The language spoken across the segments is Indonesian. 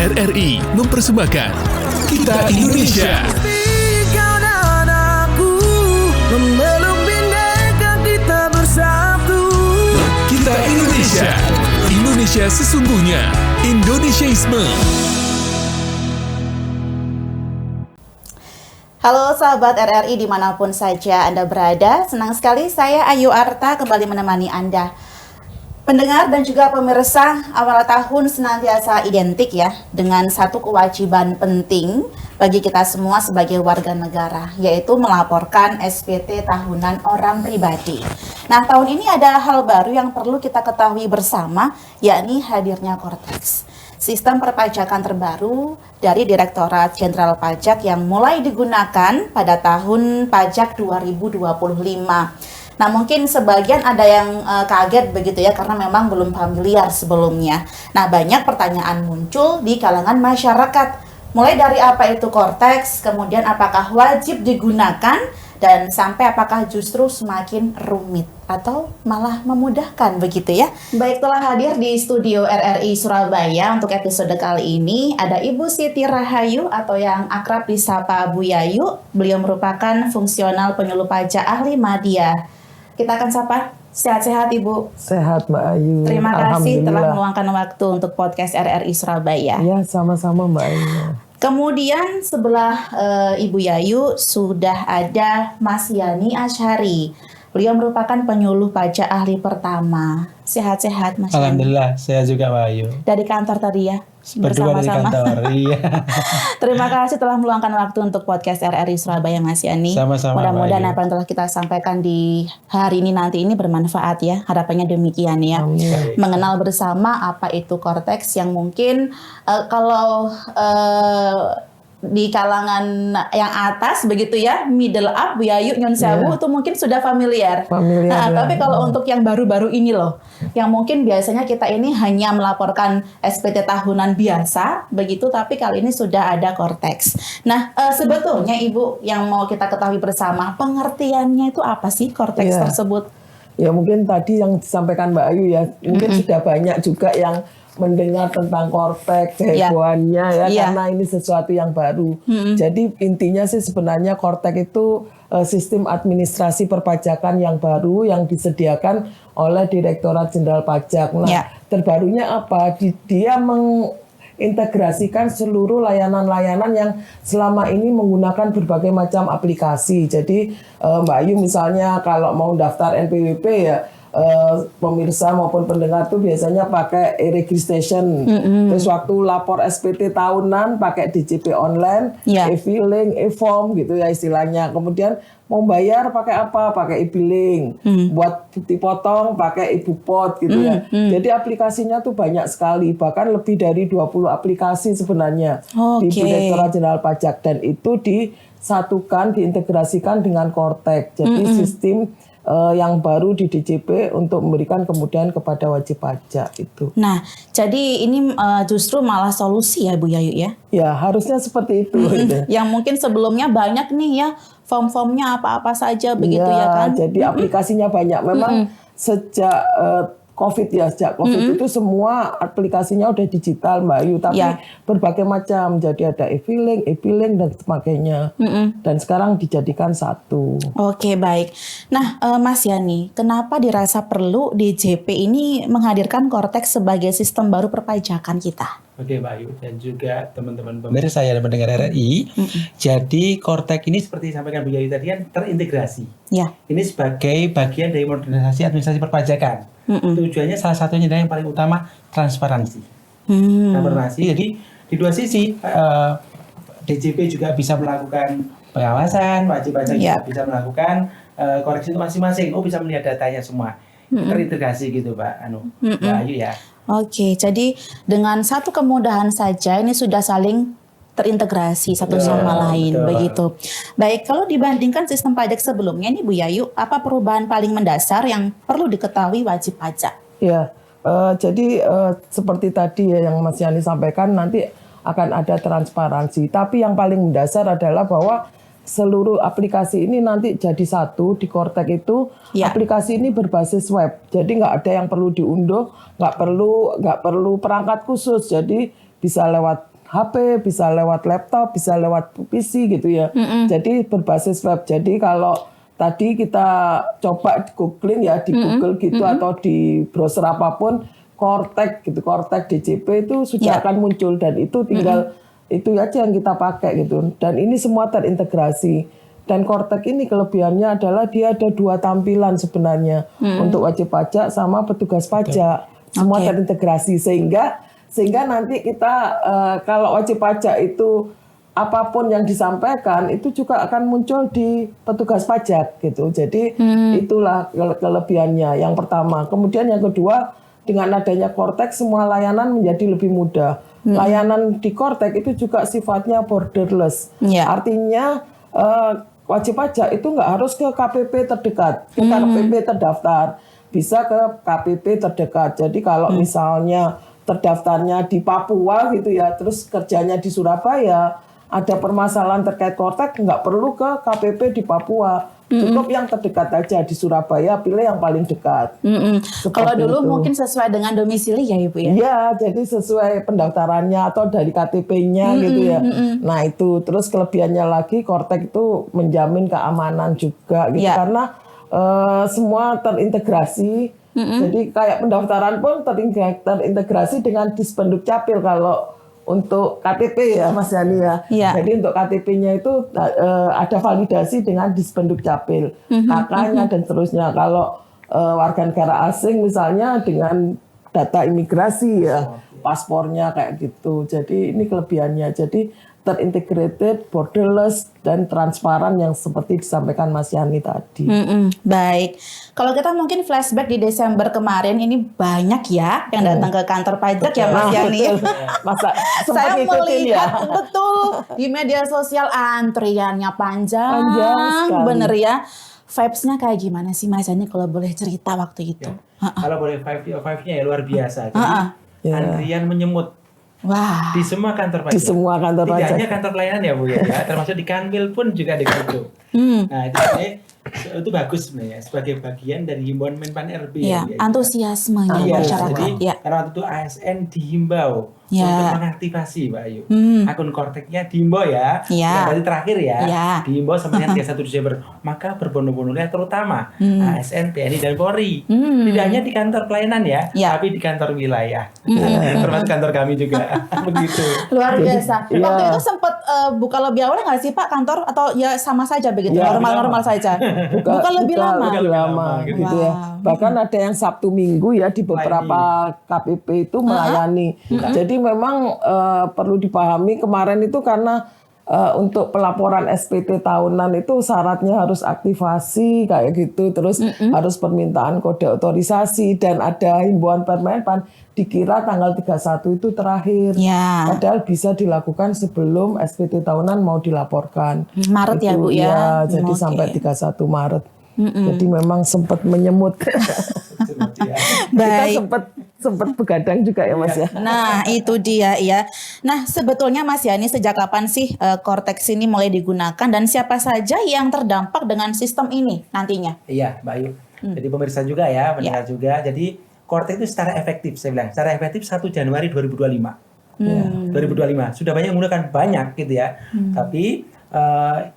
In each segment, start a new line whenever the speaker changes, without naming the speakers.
RRI mempersembahkan Kita Indonesia.
Kau dan aku memeluk bineka kita bersatu.
Kita Indonesia. Indonesia sesungguhnya. Indonesiaisme.
Halo sahabat RRI dimanapun saja Anda berada, senang sekali saya Ayu Arta kembali menemani Anda. Pendengar dan juga pemirsa, awal tahun senantiasa identik ya dengan satu kewajiban penting bagi kita semua sebagai warga negara, yaitu melaporkan SPT tahunan orang pribadi. Nah, tahun ini ada hal baru yang perlu kita ketahui bersama, yakni hadirnya Kortex. Sistem perpajakan terbaru dari Direktorat Jenderal Pajak yang mulai digunakan pada tahun pajak 2025. Nah, mungkin sebagian ada yang kaget begitu ya, karena memang belum familiar sebelumnya. Nah, banyak pertanyaan muncul di kalangan masyarakat. Mulai dari apa itu Kortex, kemudian apakah wajib digunakan, dan sampai apakah justru semakin rumit atau malah memudahkan begitu ya. Baik, telah hadir di studio RRI Surabaya untuk episode kali ini ada Ibu Siti Rahayu atau yang akrab disapa Bu Yayu. Beliau merupakan fungsional penyuluh pajak ahli Madya. Kita akan sapa. Sehat-sehat Ibu.
Sehat Mbak Ayu.
Terima kasih telah meluangkan waktu untuk podcast RRI Surabaya.
Ya, sama-sama Mbak Ayu.
Kemudian sebelah Ibu Yayu sudah ada Mas Yani Ashari. Beliau merupakan penyuluh pajak ahli pertama. Sehat-sehat Mas Yani.
Alhamdulillah, saya juga Mbak Ayu.
Dari kantor tadi ya?
Berdua dari kantor, iya.
Terima kasih telah meluangkan waktu untuk podcast RRI Surabaya Mas Yani.
Sama-sama.
Mudah-mudahan apa yang telah kita sampaikan di hari ini nanti ini bermanfaat ya. Harapannya demikian ya.
Amin.
Mengenal bersama apa itu Kortex yang mungkin kalau di kalangan yang atas begitu ya, middle up, Bu Yayu, Nyon Sewu itu mungkin sudah familiar. Nah, tapi kalau untuk yang baru-baru ini loh, yang mungkin biasanya kita ini hanya melaporkan SPT tahunan biasa begitu, tapi kali ini sudah ada Kortex. Nah, sebetulnya Ibu yang mau kita ketahui bersama, pengertiannya itu apa sih Kortex tersebut?
Ya mungkin tadi yang disampaikan Mbak Ayu ya, mungkin sudah banyak juga yang mendengar tentang Kortex, hebohannya karena ini sesuatu yang baru. Jadi intinya sih sebenarnya Kortex itu sistem administrasi perpajakan yang baru yang disediakan oleh Direktorat Jenderal Pajak. Nah, terbarunya apa? Dia mengintegrasikan seluruh layanan-layanan yang selama ini menggunakan berbagai macam aplikasi. Jadi Mbak Ayu misalnya kalau mau daftar NPWP ya, pemirsa maupun pendengar tuh biasanya pakai e-registration. Terus waktu lapor SPT tahunan pakai DJP online, e-filing, e-form gitu ya istilahnya. Kemudian mau bayar pakai apa? Pakai e-billing. Buat bukti potong pakai e-bukpot gitu ya. Jadi aplikasinya tuh banyak sekali, bahkan lebih dari 20 aplikasi sebenarnya di Direktorat Jenderal Pajak, dan itu disatukan, diintegrasikan dengan Kortex. Jadi sistem yang baru di DJP untuk memberikan kemudahan kepada wajib pajak itu.
Nah, jadi ini justru malah solusi ya Bu Yayu ya? Ya,
harusnya seperti itu.
Yang mungkin sebelumnya banyak nih ya, form-formnya apa-apa saja begitu ya kan?
Jadi aplikasinya banyak. Memang sejak COVID ya, sejak COVID itu semua aplikasinya udah digital Mbak Ayu, tapi berbagai macam. Jadi ada e-filing, e-billing dan sebagainya. Dan sekarang dijadikan satu.
Oke, baik. Nah, Mas Yani, kenapa dirasa perlu DJP ini menghadirkan Kortex sebagai sistem baru perpajakan kita?
Oke Mbak Ayu dan juga teman-teman pemirsa yang mendengar RRI. Jadi Kortex ini seperti disampaikan Bu Yayu tadi kan terintegrasi. Ini sebagai bagian dari modernisasi administrasi perpajakan. Tujuannya salah satunya yang paling utama transparansi. Transparansi. Jadi di dua sisi DJP juga bisa melakukan pengawasan, wajib pajak juga bisa melakukan koreksi untuk masing-masing. Bisa melihat datanya semua. Terintegrasi gitu Mbak Ayu ya.
Oke, jadi dengan satu kemudahan saja ini sudah saling terintegrasi satu sama lain begitu. Baik, kalau dibandingkan sistem pajak sebelumnya nih Bu Yayu, apa perubahan paling mendasar yang perlu diketahui wajib pajak?
Ya, jadi seperti tadi ya yang Mas Yani sampaikan, nanti akan ada transparansi. Tapi yang paling mendasar adalah bahwa seluruh aplikasi ini nanti jadi satu di Kortex itu. Aplikasi ini berbasis web, jadi nggak ada yang perlu diunduh, nggak perlu perangkat khusus, jadi bisa lewat HP, bisa lewat laptop, bisa lewat PC gitu ya. Jadi berbasis web. Jadi kalau tadi kita coba googling ya di Google gitu atau di browser apapun, Kortek gitu, Kortek DJP itu sudah akan muncul dan itu tinggal itu aja yang kita pakai gitu. Dan ini semua terintegrasi. Dan Kortek ini kelebihannya adalah dia ada 2 tampilan sebenarnya untuk wajib pajak sama petugas pajak. Semua terintegrasi sehingga nanti kita kalau wajib pajak itu apapun yang disampaikan itu juga akan muncul di petugas pajak gitu. Jadi itulah kelebihannya yang pertama. Kemudian yang kedua, dengan adanya Kortek semua layanan menjadi lebih mudah. Layanan di Kortek itu juga sifatnya borderless. Artinya wajib pajak itu nggak harus ke KPP terdekat, ke KPP terdaftar, bisa ke KPP terdekat. Jadi kalau misalnya terdaftarnya di Papua gitu ya, terus kerjanya di Surabaya, ada permasalahan terkait Kortek, nggak perlu ke KPP di Papua. Cukup yang terdekat aja di Surabaya, pilih yang paling dekat.
Kalau dulu mungkin sesuai dengan domisili ya Ibu ya?
Iya, jadi sesuai pendaftarannya atau dari KTP-nya gitu ya. Nah itu, terus kelebihannya lagi Kortek itu menjamin keamanan juga gitu. Karena semua terintegrasi. Jadi kayak pendaftaran pun terintegrasi dengan Dispenduk Capil kalau untuk KTP ya Mas Yani ya. Jadi untuk KTP-nya itu ada validasi dengan Dispenduk Capil, kakaknya dan seterusnya. Kalau warga negara asing misalnya dengan data imigrasi ya, paspornya kayak gitu. Jadi ini kelebihannya. Jadi terintegrated, borderless dan transparan yang seperti disampaikan Mas Yani tadi.
Baik. Kalau kita mungkin flashback di Desember kemarin ini banyak ya yang datang ke kantor pajak ya Mas Yani.
Masa
saya melihat betul di media sosial antriannya panjang bener ya. Vibes-nya kayak gimana sih Mas Yani kalau boleh cerita waktu itu?
Kalau boleh vibe-nya ya luar biasa. Jadi antrian menyemut.
Wah.
Di semua kantor pajak.
Di semua kantor pajak.
Tidak hanya kantor pelayanan ya Bu ya, termasuk di Kanwil pun juga ada gitu. Nah itu bagus sebenarnya sebagai bagian dari himbauan Menpan RB.
Antusiasmenya masyarakat.
Jadi karena waktu itu ASN dihimbau untuk mengaktifasi Mbak Ayu. Akun Korteknya dihimbau ya. Berarti terakhir ya. Dihimbau sampai dengan 31 Desember. Maka berbondong-bondongnya terutama ASN, TNI dan Polri. Tidak hanya di kantor pelayanan ya, tapi di kantor wilayah. Termasuk kantor kami juga. Begitu.
Luar biasa. Waktu itu sempat buka lebih awal nggak sih Pak kantor atau ya sama saja begitu? Normal-normal saja. Buka lebih lama
gitu ya. Bahkan ada yang Sabtu Minggu ya di beberapa KPP itu melayani. Jadi memang perlu dipahami kemarin itu karena untuk pelaporan SPT tahunan itu syaratnya harus aktivasi kayak gitu, terus harus permintaan kode otorisasi dan ada himbauan Permenpan dikira tanggal 31 itu terakhir. Padahal bisa dilakukan sebelum SPT tahunan mau dilaporkan.
Maret
itu,
ya Bu ya.
Jadi sampai 31 Maret. Jadi memang sempat menyemut. Kita sempat begadang juga ya Mas ya.
Nah itu dia ya. Nah sebetulnya Mas Yani sejak kapan sih Kortek ini mulai digunakan dan siapa saja yang terdampak dengan sistem ini nantinya?
Iya Mbak Ayu. Jadi pemirsa juga ya, pendengar juga. Jadi Kortek itu secara efektif saya bilang. Secara efektif 1 Januari 2025. 2025 sudah banyak menggunakan banyak gitu ya. Tapi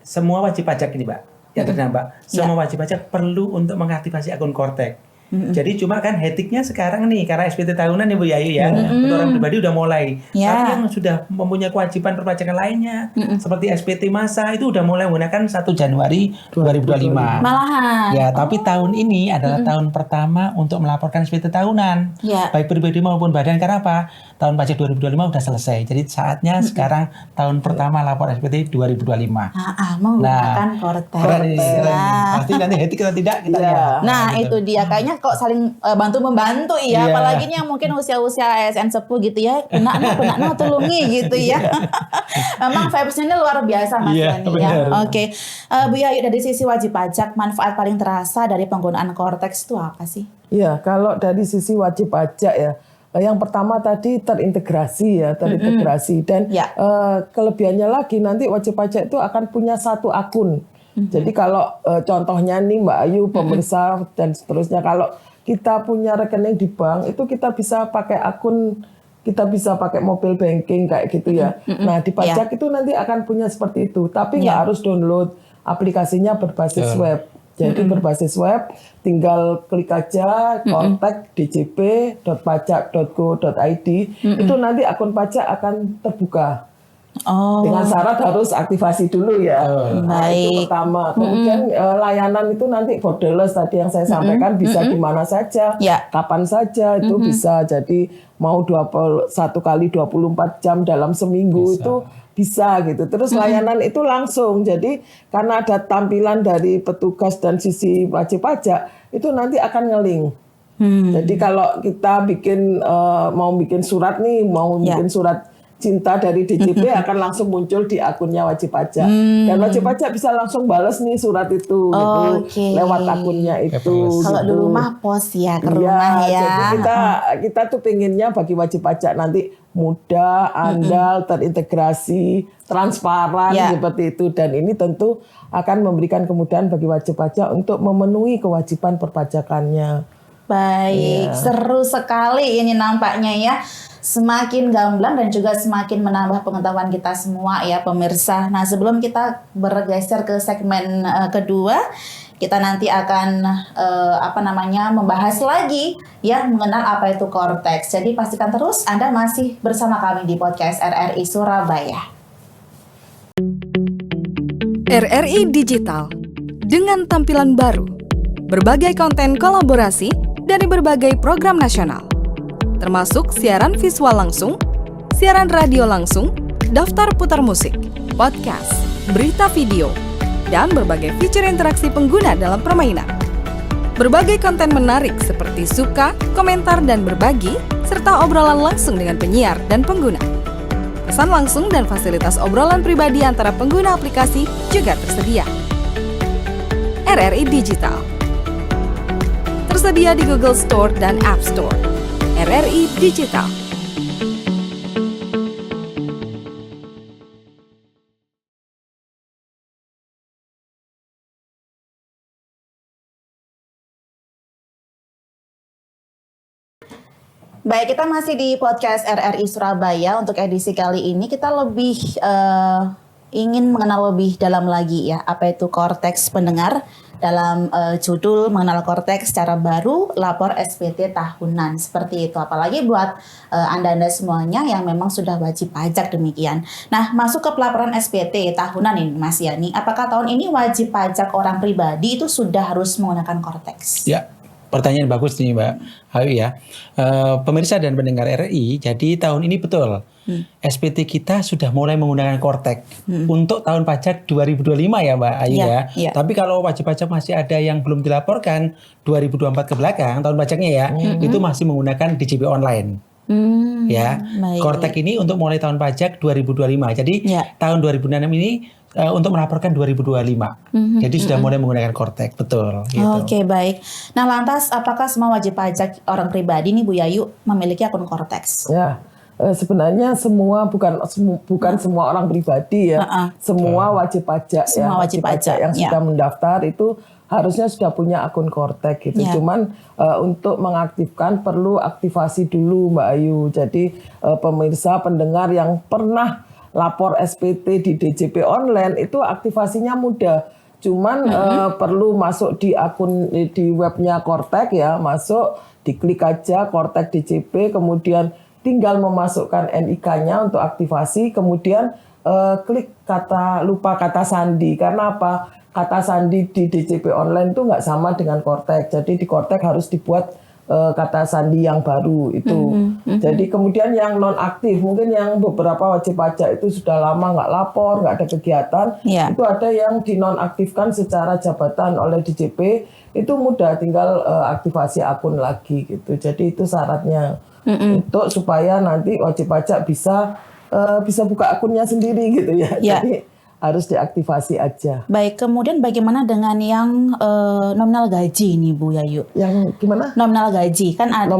semua wajib pajak ini Mbak. Ya terdampak. Semua wajib pajak perlu untuk mengaktifasi akun Kortek. Jadi cuma kan hetiknya sekarang nih karena SPT tahunan ya Bu Yayu ya. Untuk orang pribadi udah mulai. Tapi yang sudah mempunyai kewajiban perpajakan lainnya seperti SPT masa itu udah mulai menggunakan 1 Januari 2025.
Malahan.
Ya, tapi tahun ini adalah tahun pertama untuk melaporkan SPT tahunan. Baik pribadi maupun badan karena apa? Tahun pajak 2025 udah selesai. Jadi saatnya sekarang tahun pertama lapor SPT 2025.
Menggunakan Kortek.
Pasti nanti hetik atau tidak kita lihat.
Nah, itu dia kayaknya kok saling bantu-membantu ya. Apalagi nih yang mungkin usia-usia ASN sepuh gitu ya. Kena tulungi gitu ya. Memang vibes-nya ini luar biasa Mas Yani ya. Oke. Bu Yayu dari sisi wajib pajak, manfaat paling terasa dari penggunaan Kortek itu apa sih?
Iya, kalau dari sisi wajib pajak ya. Yang pertama tadi terintegrasi dan kelebihannya lagi nanti wajib pajak itu akan punya satu akun. Jadi kalau contohnya nih Mbak Ayu pemirsa dan seterusnya kalau kita punya rekening di bank itu kita bisa pakai akun kita bisa pakai mobile banking kayak gitu ya. Nah di pajak itu nanti akan punya seperti itu, tapi nggak harus download aplikasinya berbasis web. Jadi berbasis web, tinggal klik aja kontak djp.pajak.go.id, itu nanti akun pajak akan terbuka. Dengan syarat harus aktivasi dulu ya. Nah, itu pertama. Kemudian layanan itu nanti borderless tadi yang saya sampaikan bisa di mana saja, kapan saja itu bisa. Jadi mau 21 kali 24 jam dalam seminggu itu bisa gitu. Terus layanan itu langsung. Jadi karena ada tampilan dari petugas dan sisi wajib pajak itu nanti akan nge-link. Jadi kalau kita mau bikin surat nih, mau bikin surat cinta dari DJP akan langsung muncul di akunnya wajib pajak. Dan wajib pajak bisa langsung balas nih surat itu gitu, lewat akunnya itu.
Kalau dulu mah pos ya ke rumah ya.
Jadi kita tuh pengennya bagi wajib pajak nanti mudah, andal, terintegrasi, transparan seperti itu. Dan ini tentu akan memberikan kemudahan bagi wajib pajak untuk memenuhi kewajiban perpajakannya.
Baik, seru sekali ini nampaknya ya. Semakin gamblang dan juga semakin menambah pengetahuan kita semua ya pemirsa. Nah sebelum kita bergeser ke segmen kedua, kita nanti akan membahas lagi ya mengenal apa itu Cortex. Jadi pastikan terus Anda masih bersama kami di podcast RRI Surabaya.
RRI Digital dengan tampilan baru, berbagai konten kolaborasi dari berbagai program nasional, termasuk siaran visual langsung, siaran radio langsung, daftar putar musik, podcast, berita video, dan berbagai fitur interaksi pengguna dalam permainan. Berbagai konten menarik seperti suka, komentar, dan berbagi, serta obrolan langsung dengan penyiar dan pengguna. Pesan langsung dan fasilitas obrolan pribadi antara pengguna aplikasi juga tersedia. RRI Digital tersedia di Google Store dan App Store. RRI Digital.
Baik, kita masih di podcast RRI Surabaya. Untuk edisi kali ini kita lebih ingin mengenal lebih dalam lagi ya apa itu Cortex pendengar. Dalam judul mengenal Cortex secara baru, lapor SPT tahunan, seperti itu. Apalagi buat Anda-Anda semuanya yang memang sudah wajib pajak demikian. Nah, masuk ke pelaporan SPT tahunan ini Mas Yani, apakah tahun ini wajib pajak orang pribadi itu sudah harus menggunakan Cortex?
Ya, pertanyaan bagus nih Mbak Ayu ya. Pemirsa dan pendengar RRI, jadi tahun ini betul SPT kita sudah mulai menggunakan Cortex untuk tahun pajak 2025 ya Mbak Ayu ya. Tapi kalau wajib pajak masih ada yang belum dilaporkan 2024 ke belakang tahun pajaknya ya, itu masih menggunakan DJP online. Ya, Cortex ini untuk mulai tahun pajak 2025. Jadi tahun 2006 ini untuk melaporkan 2025. Jadi sudah mulai menggunakan Cortex, betul. Gitu.
Oke, baik. Nah, lantas apakah semua wajib pajak orang pribadi nih Bu Yayu memiliki akun Cortex?
Ya, sebenarnya semua bukan semua orang pribadi ya. Semua wajib pajak
semua wajib pajak
yang sudah mendaftar itu harusnya sudah punya akun Cortex gitu. Cuman untuk mengaktifkan perlu aktivasi dulu Mbak Ayu. Jadi pemirsa pendengar yang pernah lapor SPT di DJP online itu aktivasinya mudah. Cuman perlu masuk di akun di webnya Cortex ya, masuk diklik aja Cortex DJP, kemudian tinggal memasukkan NIK-nya untuk aktivasi, kemudian klik lupa kata sandi. Karena apa? Kata sandi di DJP online itu nggak sama dengan Cortex. Jadi di Cortex harus dibuat kata sandi yang baru itu. Jadi kemudian yang non aktif, mungkin yang beberapa wajib pajak itu sudah lama nggak lapor, nggak ada kegiatan, itu ada yang dinonaktifkan secara jabatan oleh DJP, itu mudah, tinggal aktivasi akun lagi gitu. Jadi itu syaratnya untuk supaya nanti wajib pajak bisa buka akunnya sendiri gitu ya. Jadi harus diaktifasi aja.
Baik, kemudian bagaimana dengan yang nominal gaji nih Bu Yayu?
Yang gimana?
Nominal gaji kan ada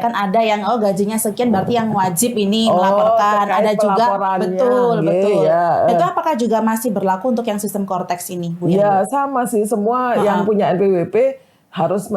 kan ada yang gajinya sekian berarti yang wajib ini melaporkan. Ada juga betul. Ya. Itu apakah juga masih berlaku untuk yang sistem Cortex ini Bu Yayu?
Ya, sama sih, semua yang punya NPWP harus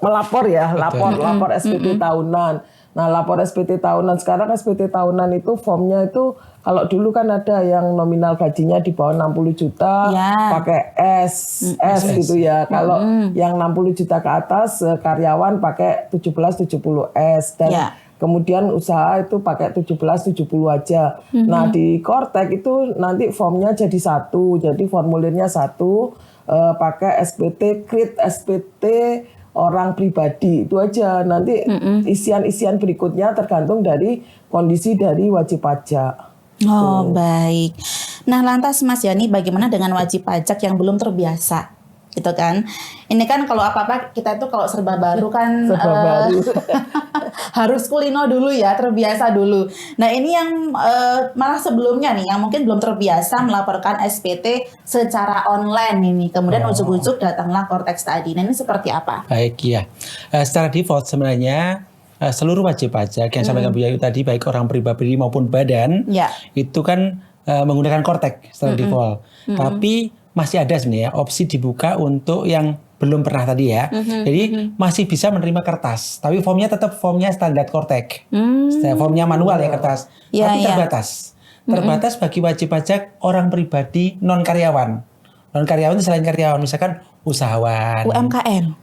melapor ya, lapor SPT tahunan. Nah, lapor SPT tahunan sekarang SPT tahunan itu formnya itu kalau dulu kan ada yang nominal gajinya di bawah 60 juta pakai S gitu ya. Kalau yang 60 juta ke atas karyawan pakai 1770 S dan kemudian usaha itu pakai 1770 aja. Nah, di Kortek itu nanti formnya jadi satu. Jadi formulirnya satu pakai SPT Krit SPT orang pribadi itu aja. Nanti isian-isian berikutnya tergantung dari kondisi dari wajib pajak.
Oh, baik. Nah, lantas Mas Yani, bagaimana dengan wajib pajak yang belum terbiasa? Gitu kan. Ini kan kalau apa-apa kita tuh kalau serba baru kan harus kulino dulu ya, terbiasa dulu. Nah, ini yang malah sebelumnya nih yang mungkin belum terbiasa melaporkan SPT secara online ini. Kemudian ujuk-ujuk datanglah Kortek tadi. Nah, ini seperti apa?
Baik ya. Secara default sebenarnya seluruh wajib pajak yang sampaikan Bu Yayu tadi baik orang pribadi maupun badan itu kan menggunakan Kortek secara default. Tapi masih ada sebenarnya opsi dibuka untuk yang belum pernah tadi ya. Jadi masih bisa menerima kertas, tapi formnya tetap formnya standar Kortek. Formnya manual ya kertas, tapi terbatas. Terbatas bagi wajib pajak orang pribadi non karyawan. Non karyawan itu selain karyawan misalkan usahawan,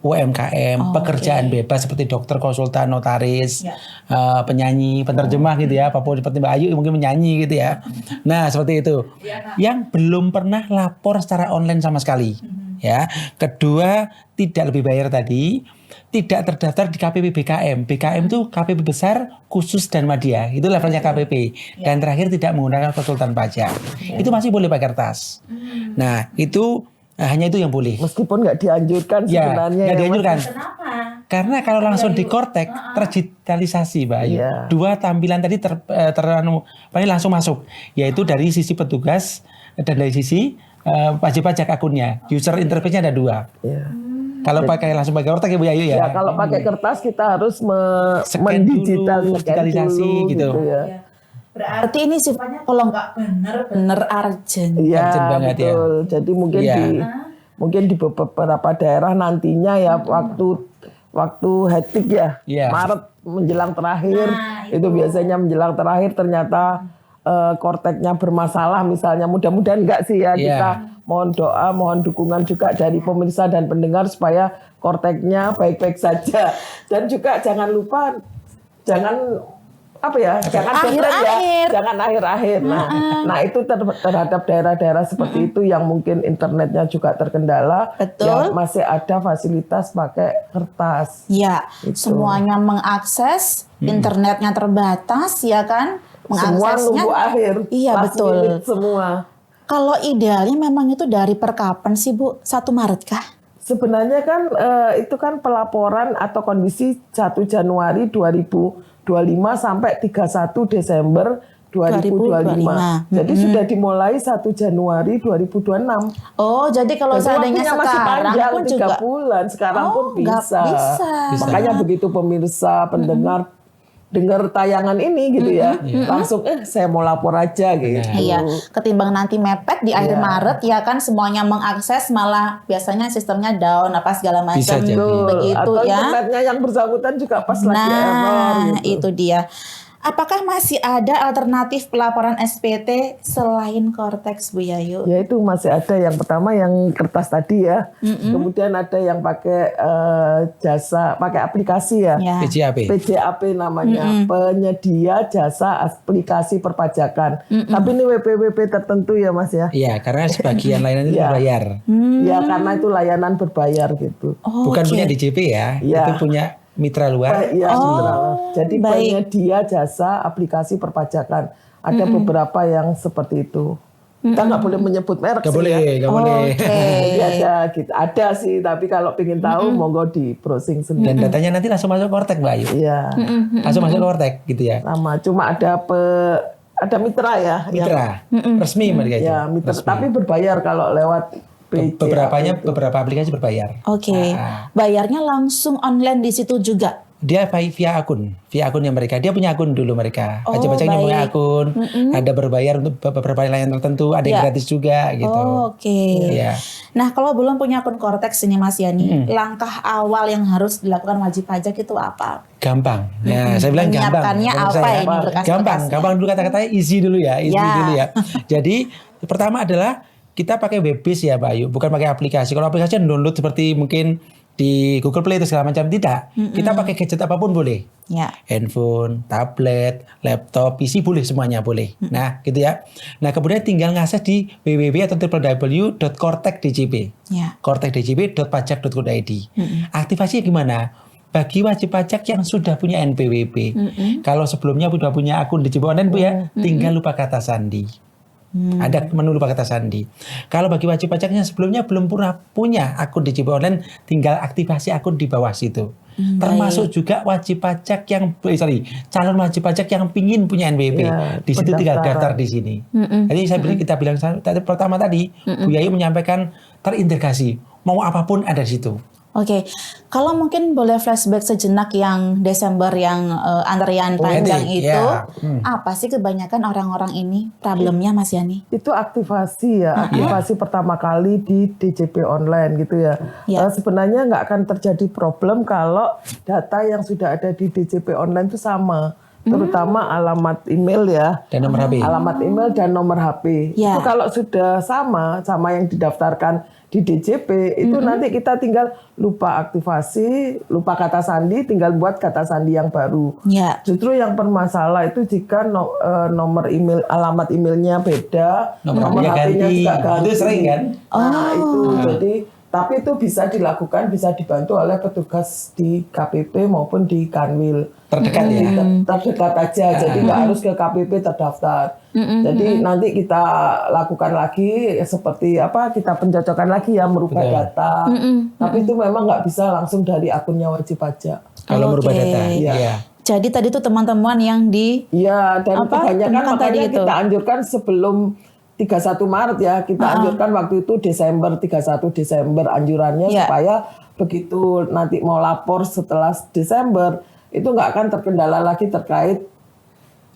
UMKM, pekerjaan bebas seperti dokter, konsultan, notaris, penyanyi, penerjemah gitu ya, apapun seperti Mbak Ayu mungkin menyanyi gitu ya. Nah, seperti itu. Yang belum pernah lapor secara online sama sekali. Ya. Kedua, tidak lebih bayar tadi, tidak terdaftar di KPP BKM. BKM itu KPP besar, khusus dan madya. Itu levelnya KPP. Dan terakhir tidak menggunakan konsultan pajak. Itu masih boleh pakai kertas. Nah, itu hanya itu yang boleh.
Meskipun nggak dianjurkan sebenarnya.
Nggak dianjurkan.
Kenapa?
Karena kalau langsung di Kortek terdigitalisasi, Mbak Ayu. Dua tampilan tadi langsung masuk, yaitu dari sisi petugas dan dari sisi wajib pajak akunnya. User interface-nya ada dua. Kalau pakai langsung pakai Kortek ya Bu Ayu ya.
Kalau pakai kertas kita harus
digitalisasi gitu.
Ya.
Berarti ini sifatnya kalau nggak benar-benar urgent.
Iya,
banget
betul. Ya. Jadi mungkin di beberapa daerah nantinya ya waktu hektik ya, Maret menjelang terakhir itu biasanya menjelang terakhir ternyata Korteknya bermasalah misalnya. Mudah-mudahan enggak sih ya. Kita mohon doa, mohon dukungan juga dari pemirsa dan pendengar supaya Korteknya baik-baik saja. Dan juga jangan lupa jangan akhir-akhir. Nah itu terhadap daerah-daerah seperti itu yang mungkin internetnya juga terkendala, yang masih ada fasilitas pakai kertas.
Ya, semuanya mengakses, internetnya terbatas, ya kan?
Semua nunggu akhir.
Iya, betul.
Semua.
Kalau idealnya memang itu dari per kapan sih Bu? 1 Maret kah?
Sebenarnya kan itu kan pelaporan atau kondisi 1 Januari 2025 sampai 31 Desember 2025. Jadi sudah dimulai 1 Januari 2026.
Oh, jadi kalau seandainya
masih panjang,
pun
3
juga
bulan, sekarang pun bisa. Makanya begitu pemirsa, pendengar dengar tayangan ini gitu ya, langsung saya mau lapor aja gitu.
Iya, ketimbang nanti mepet di akhir Maret ya kan semuanya mengakses malah biasanya sistemnya down apa segala macam begitu
atau
ya.
Internetnya yang bersangkutan juga pas lagi error gitu.
Itu dia. Apakah masih ada alternatif pelaporan SPT selain Kortex Bu Yayu?
Ya itu masih ada, yang pertama yang kertas tadi ya. Kemudian ada yang pakai jasa, pakai aplikasi ya. PJAP namanya, penyedia jasa aplikasi perpajakan. Tapi ini WP tertentu ya Mas ya.
Iya, karena sebagian layanan itu berbayar.
Ya karena itu layanan berbayar gitu.
Bukan punya DJP ya, itu punya mitra luar.
Jadi penyedia jasa aplikasi perpajakan. Ada beberapa yang seperti itu. Kita nggak boleh menyebut merek.
Nggak boleh.
Jadi ada sih, tapi kalau pengen tahu monggo di browsing sendiri.
Dan datanya nanti langsung masuk Kortek Mbak Ayu.
Iya.
Langsung masuk Kortek gitu ya.
Sama, cuma ada mitra ya.
Mitra resmi mereka.
Ya, mitra. Tapi berbayar kalau lewat
beberapa aplikasi berbayar.
Bayarnya langsung online di situ juga.
Dia via akunnya mereka. Dia punya akun dulu mereka. Wajib pajaknya punya akun. Ada berbayar untuk beberapa layanan tertentu. Ada yang gratis juga gitu.
Oke.
Iya.
Nah kalau belum punya akun Kortex ini Mas Yani, langkah awal yang harus dilakukan wajib pajak itu apa?
Gampang. Nah, saya bilang gampang.
Menyiapkannya
Menurut
apa
saya.
ini berkas-berkasnya?
Gampang dulu kata-katanya easy dulu ya. Jadi pertama adalah kita pakai web base ya Pak Ayu, bukan pakai aplikasi. Kalau aplikasi download seperti mungkin di Google Play itu segala macam, tidak. Kita pakai gadget apapun boleh.
Ya.
Handphone, tablet, laptop, PC boleh, semuanya boleh. Nah, gitu ya. Nah, kemudian tinggal ngakses di www atau www.kortek.djp.
Ya.
kortek.djp.pajak.go.id. Aktivasinya gimana? Bagi wajib pajak yang sudah punya NPWP. Kalau sebelumnya sudah punya akun DJP online Bu ya, tinggal lupa kata sandi. Ada menu lupa kata sandi. Kalau bagi wajib pajaknya sebelumnya belum pernah punya akun DJP online, tinggal aktivasi akun di bawah situ. Termasuk juga wajib pajak yang calon wajib pajak yang pingin punya NPWP. Di situ tinggal daftar di sini. Jadi kita bilang pertama tadi, Bu Yayu menyampaikan terintegrasi. Mau apapun ada di situ.
Oke, kalau mungkin boleh flashback sejenak yang Desember yang antrian panjang itu, apa sih kebanyakan orang-orang ini problemnya Mas Yani?
Itu aktivasi ya, aktivasi pertama kali di DJP online gitu ya. Sebenarnya nggak akan terjadi problem kalau data yang sudah ada di DJP online itu sama. Terutama alamat email ya,
dan nomor HP.
Alamat email dan nomor HP. Itu kalau sudah sama yang didaftarkan di DJP, itu nanti kita tinggal lupa aktivasi, lupa kata sandi, tinggal buat kata sandi yang baru. Justru yang bermasalah itu jika nomor email, alamat emailnya beda, nomor HP-nya juga ganti.
Itu sering kan?
Nah itu jadi. Tapi itu bisa dilakukan, bisa dibantu oleh petugas di KPP maupun di Kanwil.
Terdekat ya?
Terdekat aja, jadi nggak harus ke KPP terdaftar. Jadi nanti kita lakukan lagi seperti apa, kita pencocokan lagi ya, merubah data. Tapi itu memang nggak bisa langsung dari akunnya wajib pajak.
Kalau merubah data, iya.
Jadi tadi itu teman-teman yang di...
Iya, dan kebanyakan makanya kita anjurkan sebelum 31 Maret ya, kita anjurkan waktu itu 31 Desember anjurannya supaya begitu nanti mau lapor setelah Desember itu nggak akan terkendala lagi terkait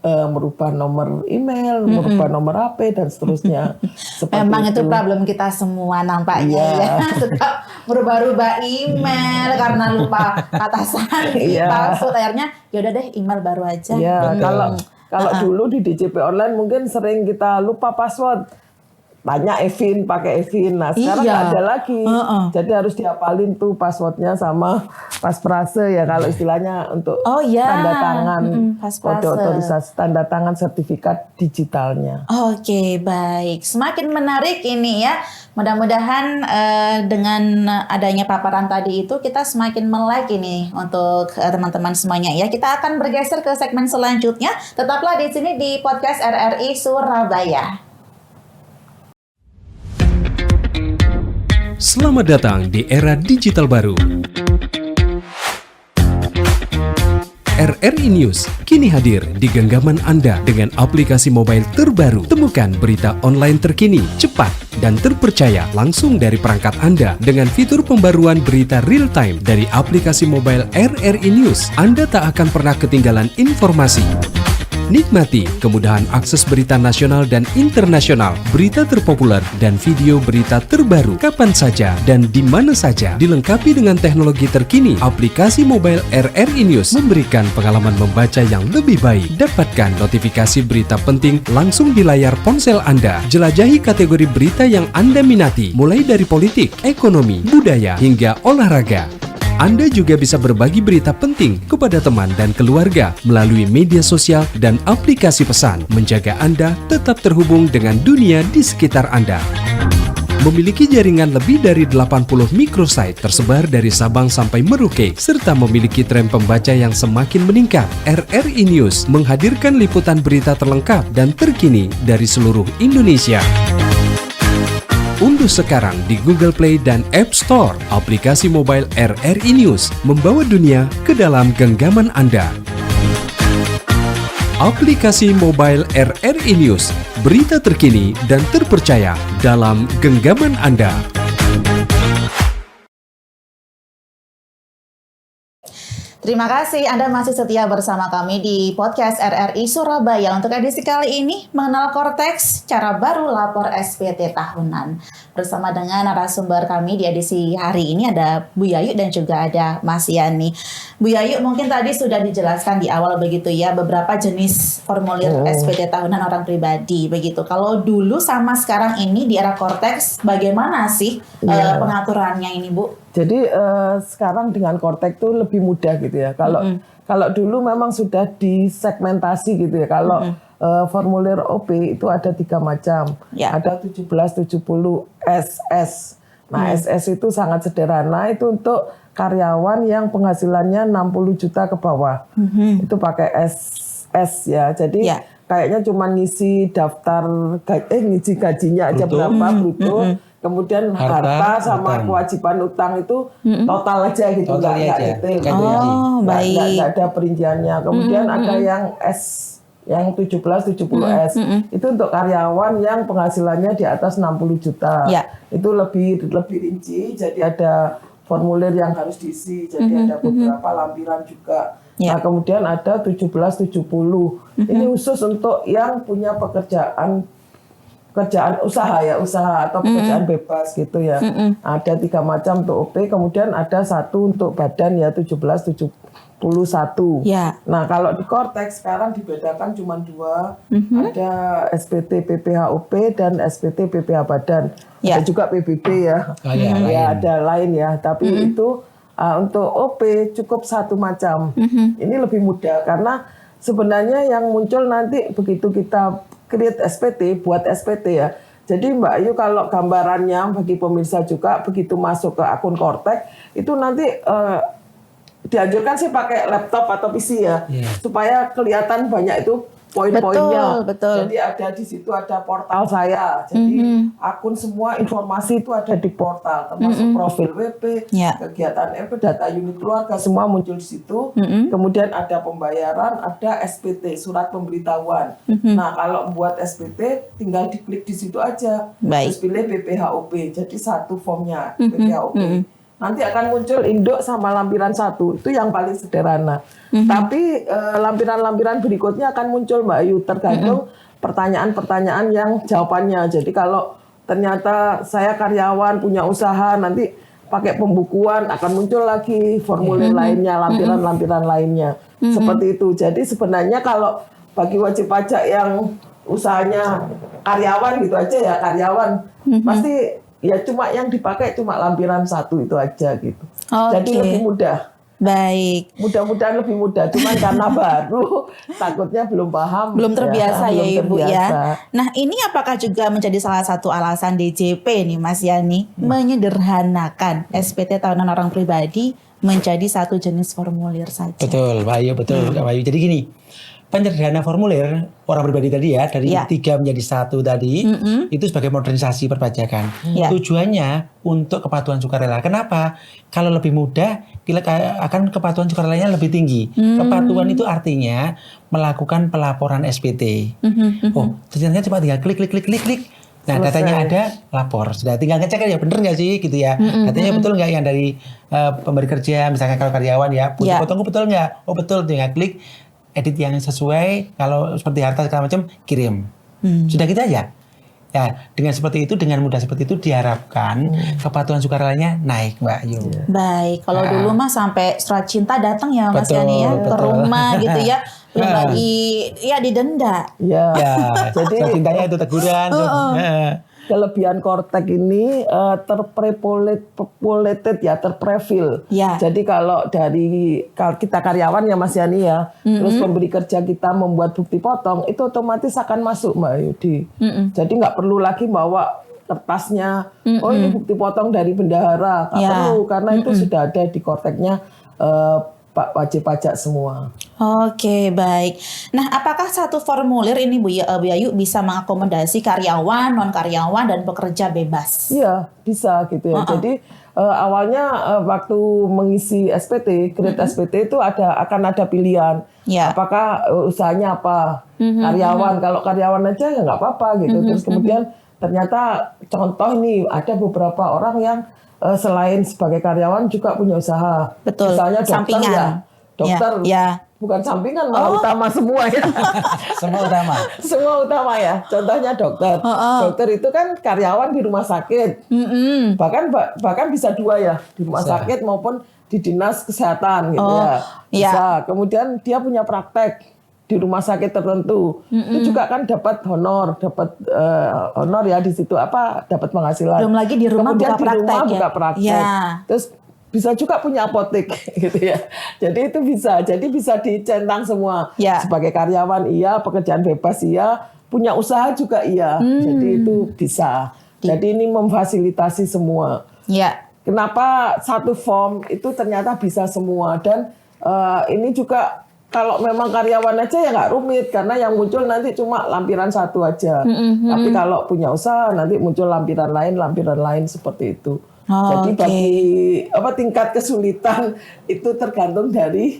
merubah nomor email, merubah nomor HP dan seterusnya.
Memang itu problem kita semua nampaknya ya. Suka merubah-rubah email karena lupa kata sandi, password, akhirnya yaudah deh email baru aja.
Kalau dulu di DJP online mungkin sering kita lupa password. Banyak Evin, pakai Evin. Nah sekarang nggak ada lagi. Jadi harus dihafalin tuh passwordnya sama pasprase ya kalau istilahnya untuk tanda tangan kode otorisasi, tanda tangan sertifikat digitalnya.
Oke, baik. Semakin menarik ini ya. Mudah-mudahan dengan adanya paparan tadi itu kita semakin melek ini untuk teman-teman semuanya ya. Kita akan bergeser ke segmen selanjutnya. Tetaplah di sini di podcast RRI Surabaya.
Selamat datang di era digital baru. RRI News kini hadir di genggaman Anda dengan aplikasi mobile terbaru. Temukan berita online terkini, cepat, dan terpercaya langsung dari perangkat Anda dengan fitur pembaruan berita real time dari aplikasi mobile RRI News. Anda tak akan pernah ketinggalan informasi. Nikmati kemudahan akses berita nasional dan internasional, berita terpopuler, dan video berita terbaru kapan saja dan di mana saja. Dilengkapi dengan teknologi terkini, aplikasi mobile RRI News memberikan pengalaman membaca yang lebih baik. Dapatkan notifikasi berita penting langsung di layar ponsel Anda. Jelajahi kategori berita yang Anda minati, mulai dari politik, ekonomi, budaya, hingga olahraga. Anda juga bisa berbagi berita penting kepada teman dan keluarga melalui media sosial dan aplikasi pesan, menjaga Anda tetap terhubung dengan dunia di sekitar Anda. Memiliki jaringan lebih dari 80 microsite tersebar dari Sabang sampai Merauke, serta memiliki tren pembaca yang semakin meningkat. RRI News menghadirkan liputan berita terlengkap dan terkini dari seluruh Indonesia. Unduh sekarang di Google Play dan App Store aplikasi mobile RRI News, membawa dunia ke dalam genggaman Anda. Aplikasi mobile RRI News, berita terkini dan terpercaya dalam genggaman Anda.
Terima kasih Anda masih setia bersama kami di podcast RRI Surabaya. Untuk edisi kali ini mengenal Kortex, cara baru lapor SPT tahunan. Bersama dengan narasumber kami di edisi hari ini ada Bu Yayu dan juga ada Mas Yani. Bu Yayu, mungkin tadi sudah dijelaskan di awal begitu ya, beberapa jenis formulir SPT tahunan orang pribadi begitu. Kalau dulu sama sekarang ini di era Kortex, bagaimana sih pengaturannya ini, Bu?
Jadi sekarang dengan Kortex itu lebih mudah gitu ya. Kalau dulu memang sudah disegmentasi gitu ya. Kalau formulir OP itu ada 3 macam. Ada 1770 SS. Nah, SS itu sangat sederhana, itu untuk karyawan yang penghasilannya 60 juta ke bawah. Itu pakai SS ya. Jadi kayaknya cuma ngisi daftar ngisi gajinya aja berapa bruto. Kemudian harta sama kewajiban utang itu total aja gitu, nggak detail gitu ya. Nggak ada perinciannya. Kemudian ada yang S, yang 1770S, itu untuk karyawan yang penghasilannya di atas 60 juta. Itu lebih rinci, jadi ada formulir yang harus diisi, jadi ada beberapa lampiran juga. Nah, kemudian ada 1770. Ini khusus untuk yang punya pekerjaan usaha ya, usaha atau pekerjaan bebas gitu ya. Ada 3 macam untuk OP, kemudian ada 1 untuk badan ya, 1771. Nah, kalau di Kortex sekarang dibedakan cuma 2, ada SPT PPH OP dan SPT PPH badan. Ada juga PBB ya. Ada lain ya, tapi itu untuk OP cukup 1 macam. Ini lebih mudah karena sebenarnya yang muncul nanti begitu kita create SPT, buat SPT ya. Jadi Mbak Ayu, kalau gambarannya bagi pemirsa juga begitu masuk ke akun Kortex itu nanti dianjurkan sih pakai laptop atau PC ya, supaya kelihatan banyak itu poin-poinnya.
Betul.
Jadi ada di situ ada portal saya. Jadi akun semua informasi itu ada di portal, termasuk profil WP, kegiatan MP, data unit keluarga semua muncul di situ. Kemudian ada pembayaran, ada SPT, surat pemberitahuan. Nah, kalau buat SPT tinggal diklik di situ aja. Terus pilih BPHOP. Jadi 1 formnya BPHOP. Nanti akan muncul induk sama lampiran 1, itu yang paling sederhana. Tapi lampiran-lampiran berikutnya akan muncul Mbak Ayu, tergantung pertanyaan-pertanyaan yang jawabannya. Jadi kalau ternyata saya karyawan punya usaha, nanti pakai pembukuan akan muncul lagi formulir lainnya, lampiran-lampiran lainnya. Seperti itu. Jadi sebenarnya kalau bagi wajib pajak yang usahanya karyawan gitu aja ya, karyawan pasti ya cuma yang dipakai cuma lampiran 1 itu aja gitu. Jadi lebih mudah.
Baik.
Mudah-mudahan lebih mudah. Cuman karena baru takutnya belum paham.
Belum terbiasa ya Ibu
terbiasa.
ya. Nah, ini apakah juga menjadi salah satu alasan DJP nih Mas Yani menyederhanakan SPT tahunan orang pribadi menjadi 1 jenis formulir saja?
Betul, Pak Ayu, betul Pak Ayu. Jadi gini, penyederhanaan formulir orang pribadi tadi ya, dari 3 menjadi 1 tadi, itu sebagai modernisasi perpajakan. Tujuannya untuk kepatuhan sukarela. Kenapa? Kalau lebih mudah, akan kepatuhan sukarelanya lebih tinggi. Kepatuhan itu artinya melakukan pelaporan SPT. Ternyata cuma tinggal klik. Nah, datanya ada, lapor. Sudah tinggal ngecek ya, bener nggak sih gitu ya. Datanya betul nggak yang dari pemberi kerja, misalnya kalau karyawan ya, butuh potong betul nggak? Oh betul, tinggal klik. Edit yang sesuai, kalau seperti harta segala macam kirim. Sudah gitu aja. Ya, dengan seperti itu, dengan mudah seperti itu diharapkan kepatuhan sukarelanya naik, Mbak Ayu.
Baik, kalau dulu mah sampai surat cinta datang ya Mas Yani ya ke rumah gitu ya. Belum lagi ya didenda.
Ya.
Jadi surat cintanya itu teguran.
Kelebihan Kortex ini terprepolated ya, terprofil. Jadi kalau dari kita karyawan ya Mas Yani ya, terus pemberi kerja kita membuat bukti potong, itu otomatis akan masuk Mbak Yudi. Jadi nggak perlu lagi bawa kertasnya, oh ini bukti potong dari bendahara, nggak perlu karena itu sudah ada di Kortex-nya Pak wajib pajak semua.
Oke, baik. Nah, apakah 1 formulir ini Bu Yayu bisa mengakomodasi karyawan, non karyawan dan pekerja bebas?
Iya, bisa gitu ya. Jadi awalnya waktu mengisi SPT, create SPT itu akan ada pilihan. Apakah usahanya apa? Karyawan. Kalau karyawan aja ya nggak apa-apa gitu. Terus kemudian ternyata contoh nih ada beberapa orang yang selain sebagai karyawan juga punya usaha.
Betul.
Misalnya dokter
sampingan.
Ya. dokter bukan sampingan, malah utama semua ya.
Semua utama.
Semua utama ya. Contohnya dokter. Dokter itu kan karyawan di rumah sakit. Bahkan bisa 2 ya, di rumah sakit maupun di dinas kesehatan gitu ya. Bisa. Kemudian dia punya praktek di rumah sakit tertentu. Itu juga kan dapat honor ya di situ dapat penghasilan.
Belum lagi di rumah
kemudian
buka praktek.
Di rumah buka praktek. Terus bisa juga punya apotek gitu ya. Jadi itu bisa. Jadi bisa dicentang semua. Sebagai karyawan iya, pekerjaan bebas iya, punya usaha juga iya. Jadi itu bisa. Jadi ini memfasilitasi semua. Kenapa satu form itu ternyata bisa semua, dan ini juga kalau memang karyawan aja ya nggak rumit, karena yang muncul nanti cuma lampiran satu aja. Tapi kalau punya usaha nanti muncul lampiran lain seperti itu. Jadi bagi tingkat kesulitan itu tergantung dari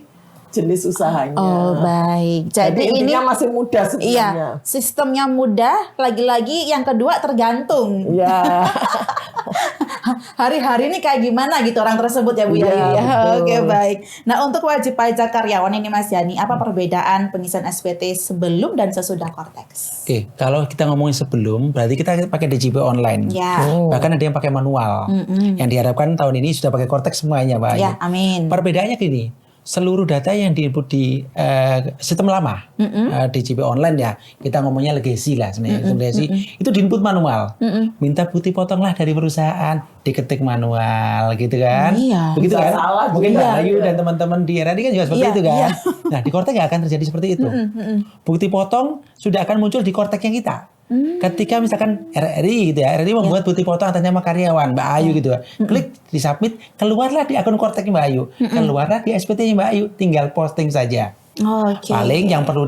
jenis usahanya.
Baik. Jadi
intinya
ini
masih mudah sebenarnya.
Iya, sistemnya mudah. Lagi-lagi yang kedua tergantung.
Iya.
Hari-hari ini kayak gimana gitu orang tersebut ya Bu Yayu ya. Oke, baik. Nah, untuk wajib pajak karyawan ini Mas Yani, apa perbedaan pengisian SPT sebelum dan sesudah Kortex?
Oke, kalau kita ngomongin sebelum, berarti kita pakai DJP online. Bahkan ada yang pakai manual. Yang diharapkan tahun ini sudah pakai Kortex semuanya, Pak.
Ya, amin.
Perbedaannya gini, seluruh data yang diinput di sistem lama DJP online ya, kita ngomongnya legacy lah sebenarnya, legacy itu diinput manual. Minta bukti potonglah dari perusahaan, diketik manual gitu kan. Begitu kan? Mungkin Mbak Ayu dan teman-teman di RRI kan juga seperti itu kan. Nah, di Kortex nggak akan terjadi seperti itu. Bukti potong sudah akan muncul di Kortex yang kita. Ketika misalkan RRI gitu ya, RRI membuat bukti potong atas nama karyawan Mbak Ayu gitu ya. Klik di submit, keluarlah di akun Kortex Mbak Ayu. Keluarlah di SPT-nya Mbak Ayu, tinggal posting saja. Paling yang perlu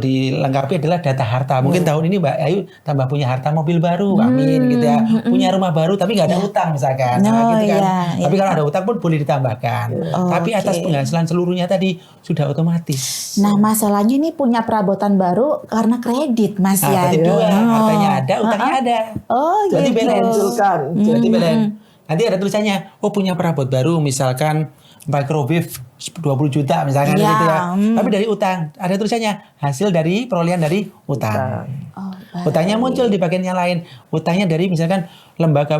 dilengkapi adalah data harta. Mungkin tahun ini Mbak Ayu tambah punya harta mobil baru, amin gitu ya. Punya rumah baru tapi nggak ada utang misalkan. Gitu kan. Tapi kalau ada utang pun boleh ditambahkan. Tapi atas penghasilan seluruhnya tadi sudah otomatis.
Nah, masalahnya ini punya perabotan baru karena kredit Mas ya.
Berarti 2, hartanya ada, utangnya ada. Jadi balance. Jadi balance. Nanti ada tulisannya, punya perabot baru misalkan microwave 20 juta misalkan gitu ya. Tapi dari utang, ada tulisannya hasil dari perolehan dari utang. Utangnya muncul di bagian yang lain. Utangnya dari misalkan lembaga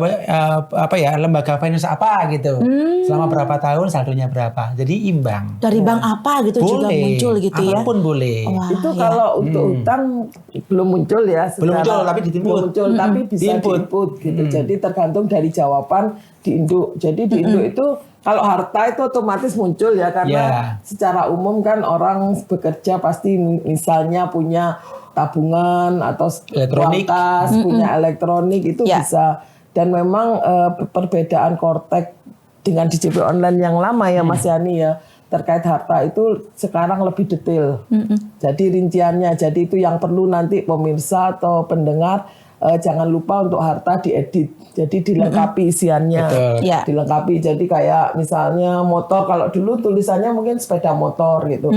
lembaga finance apa gitu. Selama berapa tahun saldonya berapa. Jadi imbang.
Dari bank apa gitu juga muncul gitu ya.
Apapun boleh.
Itu kalau untuk utang belum muncul ya.
Belum muncul tapi diinput.
Tapi bisa diinput gitu. Jadi tergantung dari jawaban di induk. Jadi di induk itu kalau harta itu otomatis muncul ya, karena secara umum kan orang bekerja pasti misalnya punya tabungan atau
elektronik,
kas, punya elektronik itu bisa. Dan memang perbedaan Kortex dengan DJP online yang lama ya Mas Yani ya, terkait harta itu sekarang lebih detail. Jadi rinciannya, jadi itu yang perlu nanti pemirsa atau pendengar jangan lupa untuk harta diedit, jadi dilengkapi isiannya, dilengkapi. Jadi kayak misalnya motor, kalau dulu tulisannya mungkin sepeda motor gitu.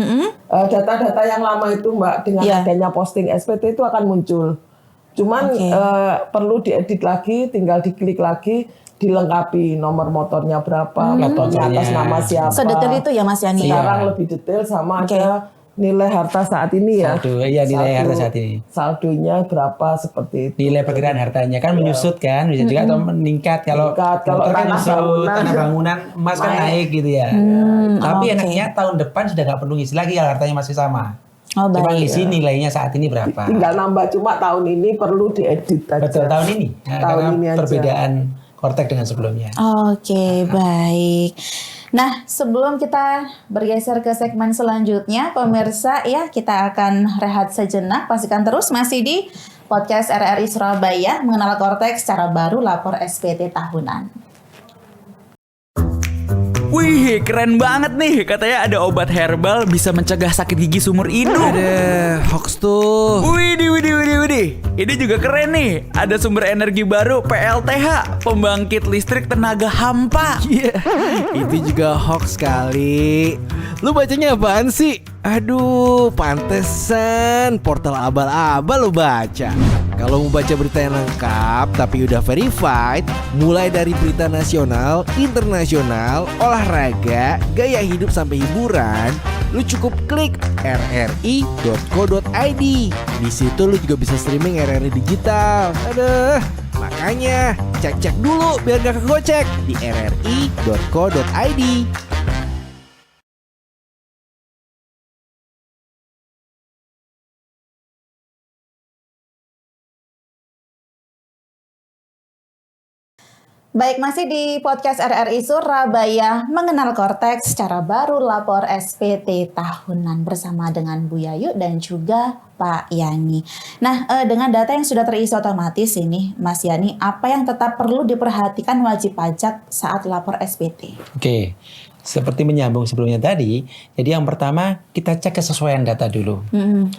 Data-data yang lama itu Mbak, dengan adanya posting SPT itu akan muncul. Cuman perlu diedit lagi, tinggal diklik lagi, dilengkapi nomor motornya berapa, motornya atas nama siapa.
Sedetail itu ya Mas Yani.
Sekarang lebih detail sama ada nilai harta saat ini ya.
Nilai harta saat ini.
Saldonya berapa seperti itu.
Nilai perkiraan hartanya kan menyusut kan, bisa juga atau meningkat kalau tanah bangunan emas kan naik gitu ya. Tapi enaknya tahun depan sudah nggak perlu ngisi lagi kalau hartanya masih sama. Coba ngisi nilainya saat ini berapa.
Tinggal nambah, cuma tahun ini perlu diedit aja.
Betul, tahun ini.
Tahun ini aja.
Perbedaan Kortex dengan sebelumnya.
Baik. Nah, sebelum kita bergeser ke segmen selanjutnya, pemirsa ya, kita akan rehat sejenak. Pastikan terus masih di podcast RRI Surabaya, mengenal Kortex secara baru, lapor SPT tahunan.
Wih, keren banget nih. Katanya ada obat herbal bisa mencegah sakit gigi seumur hidup.
Ada hoax tuh.
Widih. Ini juga keren nih. Ada sumber energi baru PLTH, pembangkit listrik tenaga hampa.
Itu juga hoax kali. Lu bacanya apaan sih? Aduh, pantesan portal abal-abal lu baca.
Kalau mau baca berita yang lengkap tapi udah verified, mulai dari berita nasional, internasional, olahraga, gaya hidup sampai hiburan, lu cukup klik rri.co.id. Di situ lu juga bisa streaming RRI digital. Aduh, makanya cek-cek dulu biar gak kegocek di rri.co.id.
Baik, masih di podcast RRI Surabaya mengenal Korteks secara baru lapor SPT tahunan bersama dengan Bu Yayu dan juga Pak Yani. Nah, dengan data yang sudah terisi otomatis ini, Mas Yani, apa yang tetap perlu diperhatikan wajib pajak saat lapor SPT?
Oke, seperti menyambung sebelumnya tadi, jadi yang pertama kita cek kesesuaian data dulu.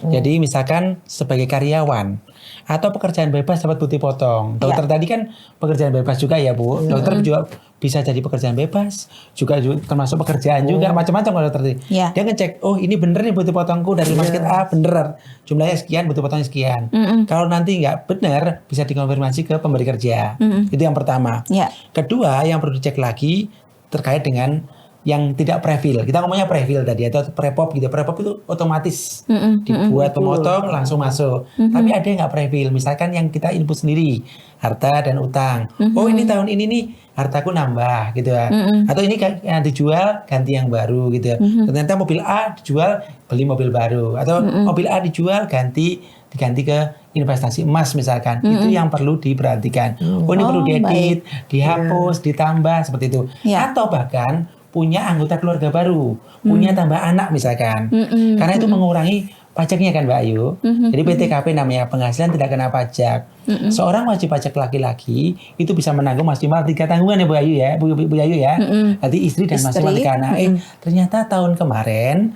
Jadi misalkan sebagai karyawan atau pekerjaan bebas dapat bukti potong. Dokter tadi kan pekerjaan bebas juga ya Bu. Dokter juga bisa jadi pekerjaan bebas, juga termasuk pekerjaan juga macam-macam kalau dokter tadi. Dia ngecek, oh ini bener nih bukti potongku dari rumah sakit A, bener. Jumlahnya sekian, bukti potongnya sekian. Kalau nanti nggak benar, bisa dikonfirmasi ke pemberi kerja. Itu yang pertama. Kedua, yang perlu dicek lagi terkait dengan yang tidak prefil. Kita ngomongnya prefil tadi atau prepop gitu. Prepop itu otomatis dibuat pemotong langsung masuk. Tapi ada yang nggak prefil. Misalkan yang kita input sendiri, harta dan utang. Oh ini tahun ini nih hartaku nambah gitu ya. Atau ini dijual ganti yang baru gitu ya. Ternyata mobil A dijual beli mobil baru. Atau mobil A dijual diganti ke investasi emas misalkan. Itu yang perlu diperhatikan. Oh ini perlu diedit, dihapus, ditambah seperti itu. Atau bahkan punya anggota keluarga baru, punya tambah anak misalkan. Karena itu mengurangi pajaknya kan Mbak Ayu. Jadi PTKP namanya penghasilan tidak kena pajak. Seorang wajib pajak laki-laki itu bisa menanggung maksimal 3 tanggungan ya Bu Ayu ya, Bu Ayu ya. Nanti istri dan maksimal 3 anak. Ternyata tahun kemarin,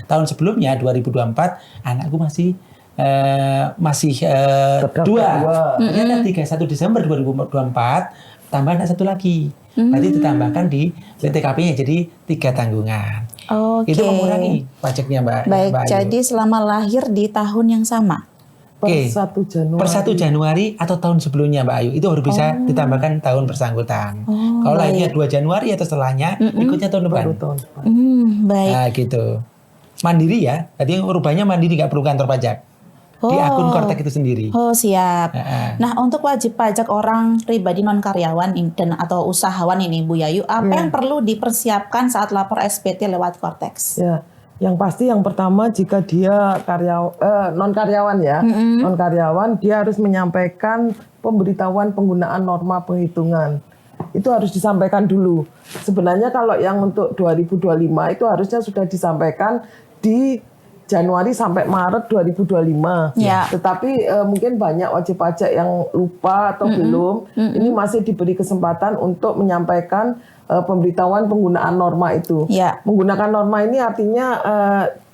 tahun sebelumnya 2024 anakku masih 2. Ternyata 31 Desember 2024 tambah anak 1 lagi. Nanti ditambahkan di PTKP-nya jadi 3 tanggungan. Itu mengurangi pajaknya Mbak.
Baik,
Mbak Ayu.
jadi selama lahir di tahun yang sama.
Per 1 Januari.
Per 1 Januari atau tahun sebelumnya Mbak Ayu. Itu harus bisa ditambahkan tahun bersangkutan. Kalau lahirnya 2 Januari atau setelahnya, ikutnya tahun depan.
Baik.
Nah gitu. Mandiri ya. Tadi rubahnya mandiri, nggak perlu kantor pajak. Di akun Kortek itu sendiri.
Oh siap. Nah untuk wajib pajak orang pribadi non karyawan dan atau usahawan ini Bu Yayu, apa yang perlu dipersiapkan saat lapor SPT lewat Korteks?
Ya, yang pasti yang pertama jika dia non karyawan ya, non karyawan dia harus menyampaikan pemberitahuan penggunaan norma penghitungan. Itu harus disampaikan dulu. Sebenarnya kalau yang untuk 2025 itu harusnya sudah disampaikan di Januari sampai Maret 2025. Tetapi mungkin banyak wajib pajak yang lupa atau belum. Ini masih diberi kesempatan untuk menyampaikan pemberitahuan penggunaan norma itu. Menggunakan norma ini artinya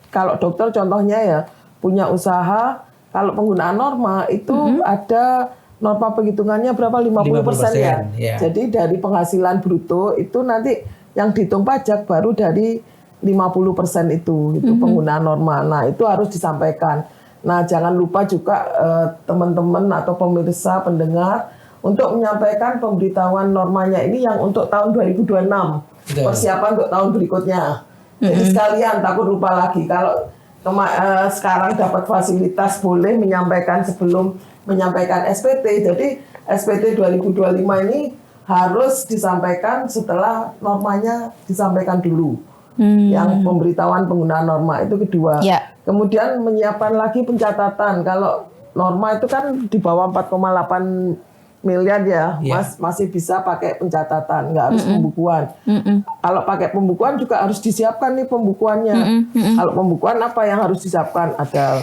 kalau dokter contohnya ya punya usaha, kalau penggunaan norma itu ada norma penghitungannya berapa 50% ya. Jadi dari penghasilan bruto itu nanti yang dihitung pajak baru dari 50% itu penggunaan norma. Nah, itu harus disampaikan. Nah, jangan lupa juga teman-teman atau pemirsa pendengar untuk menyampaikan pemberitahuan normanya ini yang untuk tahun 2026. Persiapan untuk tahun berikutnya. Jadi sekalian takut lupa lagi. Kalau sekarang dapat fasilitas boleh menyampaikan sebelum menyampaikan SPT. Jadi SPT 2025 ini harus disampaikan setelah normanya disampaikan dulu. Yang pemberitahuan penggunaan norma itu kedua. Kemudian menyiapkan lagi pencatatan. Kalau norma itu kan di bawah 4,8 miliar ya, masih bisa pakai pencatatan, nggak harus pembukuan. Kalau pakai pembukuan juga harus disiapkan nih pembukuannya. Kalau pembukuan apa yang harus disiapkan? Ada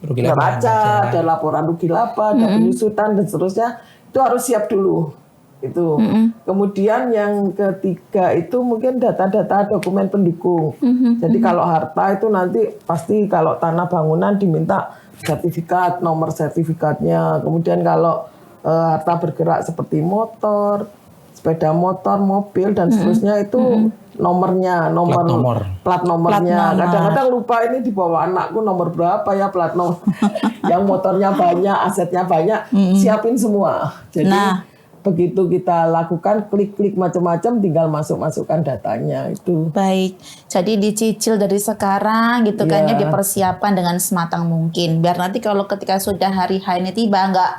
neraca, ada laporan rugi laba, ada penyusutan dan seterusnya. Itu harus siap dulu. Itu. Kemudian yang ketiga itu mungkin data-data dokumen pendukung. Jadi kalau harta itu nanti pasti kalau tanah bangunan diminta sertifikat, nomor sertifikatnya. Kemudian kalau harta bergerak seperti motor, sepeda motor, mobil dan seterusnya itu plat nomornya. Kadang-kadang lupa ini dibawa anakku nomor berapa ya plat nomor. Yang motornya banyak, asetnya banyak, siapin semua. Jadi begitu kita lakukan klik-klik macam-macam, tinggal masukkan datanya itu.
Baik, jadi dicicil dari sekarang gitu kan ya, dipersiapkan dengan sematang mungkin. Biar nanti kalau ketika sudah hari H ini tiba nggak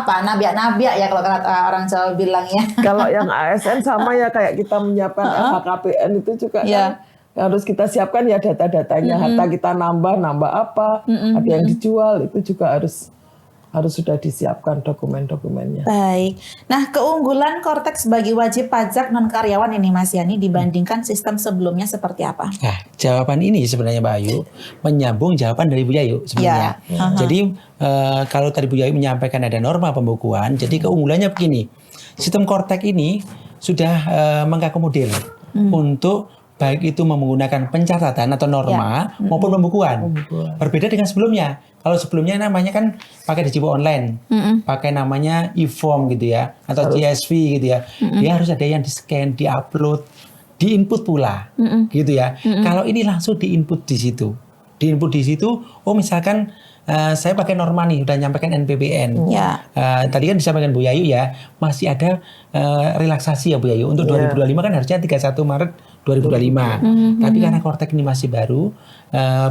nabiak-nabiak ya kalau orang Jawa bilang ya.
Kalau yang ASN sama ya kayak kita menyiapkan LHKPN itu juga kan harus kita siapkan ya data-datanya. Harta kita nambah apa, ada yang dijual itu juga harus sudah disiapkan dokumen-dokumennya.
Baik. Nah, keunggulan Kortex bagi wajib pajak non karyawan ini Mas Yani dibandingkan sistem sebelumnya seperti apa?
Nah, jawaban ini sebenarnya Mbak Ayu menyambung jawaban dari Bu Yayu sebenarnya. Jadi kalau tadi Bu Yayu menyampaikan ada norma pembukuan, jadi keunggulannya begini. Sistem Kortex ini sudah mengakomodir untuk baik itu menggunakan pencatatan atau norma maupun pembukuan. Berbeda dengan sebelumnya. Kalau sebelumnya namanya kan pakai Digipo Online, pakai namanya e-form gitu ya, atau CSV gitu ya. Dia harus ada yang di-scan, di-upload, di-input pula, gitu ya. Kalau ini langsung di-input di situ. Di-input di situ, misalkan saya pakai norma nih, udah nyampaikan NPWN. Tadi kan disampaikan Bu Yayu ya, masih ada relaksasi ya Bu Yayu. Untuk 2025 kan harusnya 31 Maret 2025. Tapi karena Kortex ini masih baru,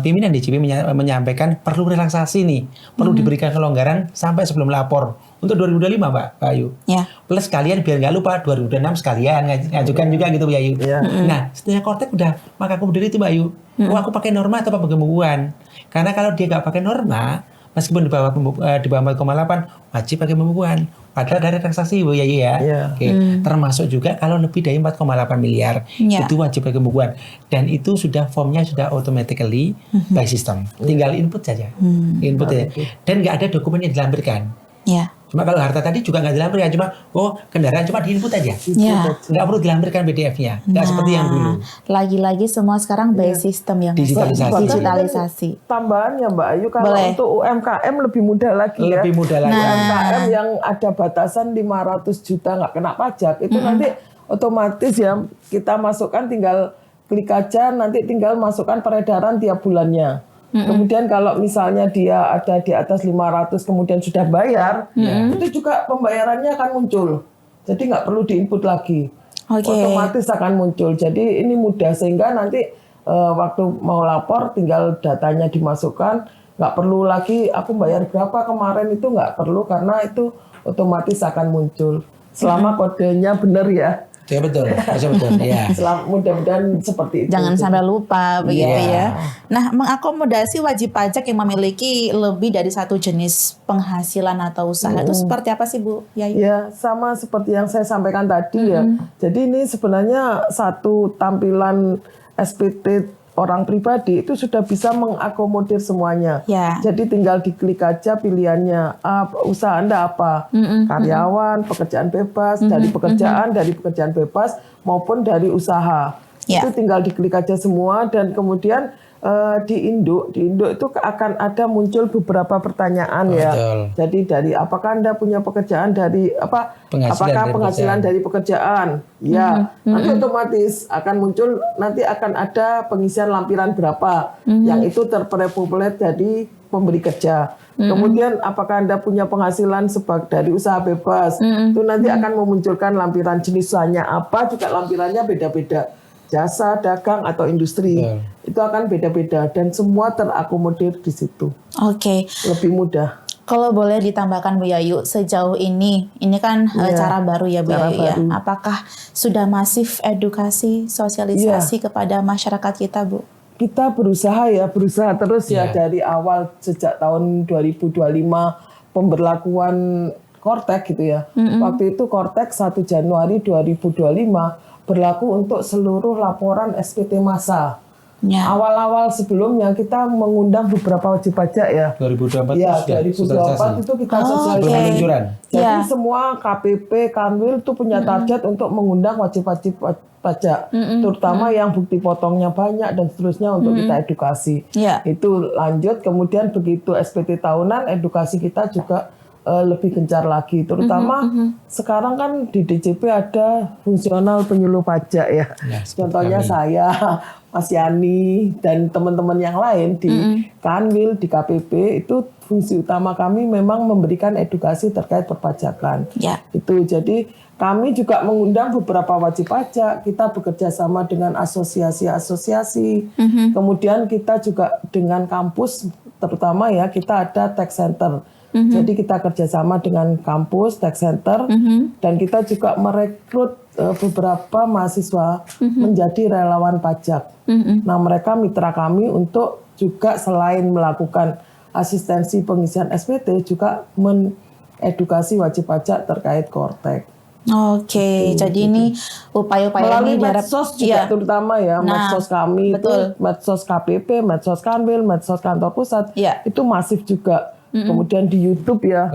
pimpinan DJP menyampaikan perlu relaksasi nih, perlu diberikan kelonggaran sampai sebelum lapor untuk 2025 Mbak Ayu. Plus kalian biar nggak lupa 2026 sekalian ngajukan juga gitu Bu Ayu. Nah setelah Kortex udah maka kemudian itu Mbak Ayu, aku pakai norma atau pembukuan? Karena kalau dia nggak pakai norma, meskipun di bawah 4,8 wajib pakai pembukuan. Padahal dari transaksi Bu Yayu ya. Termasuk juga kalau lebih dari 4,8 miliar itu wajib pakai pembukuan. Dan itu sudah formnya sudah automatically by system. Tinggal input saja. Input saja. Dan nggak ada dokumen yang dilampirkan. Cuma kalau harta tadi juga nggak dilampirkan, cuma kendaraan cuma diinput aja. Nggak perlu dilampirkan PDF-nya. Nggak seperti yang dulu.
Lagi-lagi semua sekarang by system yang digitalisasi.
Tambahan ya Mbak Ayu, kalau untuk UMKM lebih mudah lagi ya.
Lebih mudah lagi.
UMKM yang ada batasan 500 juta nggak kena pajak, itu nanti otomatis ya kita masukkan, tinggal klik aja, nanti tinggal masukkan peredaran tiap bulannya. Kemudian kalau misalnya dia ada di atas 500 kemudian sudah bayar, itu juga pembayarannya akan muncul. Jadi nggak perlu diinput lagi. Otomatis akan muncul. Jadi ini mudah sehingga nanti waktu mau lapor tinggal datanya dimasukkan, nggak perlu lagi aku bayar berapa kemarin, itu nggak perlu karena itu otomatis akan muncul. Selama kodenya benar ya.
Ya betul, ya.
Mudah-mudahan seperti itu.
Jangan sampai lupa begitu ya. Nah, mengakomodasi wajib pajak yang memiliki lebih dari satu jenis penghasilan atau usaha itu seperti apa sih Bu Yayu?
Ya, sama seperti yang saya sampaikan tadi ya. Jadi ini sebenarnya satu tampilan SPT orang pribadi itu sudah bisa mengakomodir semuanya. Jadi tinggal diklik aja pilihannya, usaha Anda apa, karyawan, pekerjaan bebas, dari pekerjaan bebas maupun dari usaha. Itu tinggal diklik aja semua dan kemudian di induk itu akan ada muncul beberapa pertanyaan ya. Jadi dari apakah Anda punya pekerjaan dari apakah penghasilan dari pekerjaan? Ya, nanti otomatis akan muncul, nanti akan ada pengisian lampiran berapa yang itu terprepopuler dari pemberi kerja. Kemudian apakah Anda punya penghasilan dari usaha bebas? Itu nanti akan memunculkan lampiran jenis usahanya apa, juga lampirannya beda-beda. Jasa, dagang, atau industri. Itu akan beda-beda dan semua terakomodir di situ. Lebih mudah.
Kalau boleh ditambahkan Bu Yayu, sejauh ini kan cara baru ya Bu Yayu ya. Apakah sudah masif edukasi, sosialisasi kepada masyarakat kita Bu?
Kita berusaha terus ya dari awal sejak tahun 2025 pemberlakuan Kortex gitu ya. Waktu itu Kortex 1 Januari 2025 berlaku untuk seluruh laporan SPT massa. Awal-awal sebelumnya kita mengundang beberapa wajib pajak ya.
2024
itu kita sosialisasi. Jadi semua KPP, Kanwil itu punya target untuk mengundang wajib-wajib pajak, terutama yang bukti potongnya banyak dan seterusnya untuk kita edukasi. Itu lanjut, kemudian begitu SPT tahunan, edukasi kita juga lebih gencar lagi, terutama sekarang kan di DJP ada fungsional penyuluh pajak ya. Contohnya saya, Mas Yani dan teman-teman yang lain di Kanwil, di KPP, itu fungsi utama kami memang memberikan edukasi terkait perpajakan. Itu jadi kami juga mengundang beberapa wajib pajak, kita bekerja sama dengan asosiasi-asosiasi, kemudian kita juga dengan kampus, terutama ya kita ada tech center. Jadi kita kerjasama dengan kampus, tech center, dan kita juga merekrut beberapa mahasiswa menjadi relawan pajak. Nah mereka mitra kami untuk juga selain melakukan asistensi pengisian SPT, juga mengedukasi wajib pajak terkait Kortek.
Oke, jadi ini upaya-upaya
melalui
ini
medsos juga terutama ya, medsos kami itu medsos KPP, medsos Kanwil, medsos kantor pusat, itu masif juga. Kemudian di YouTube ya,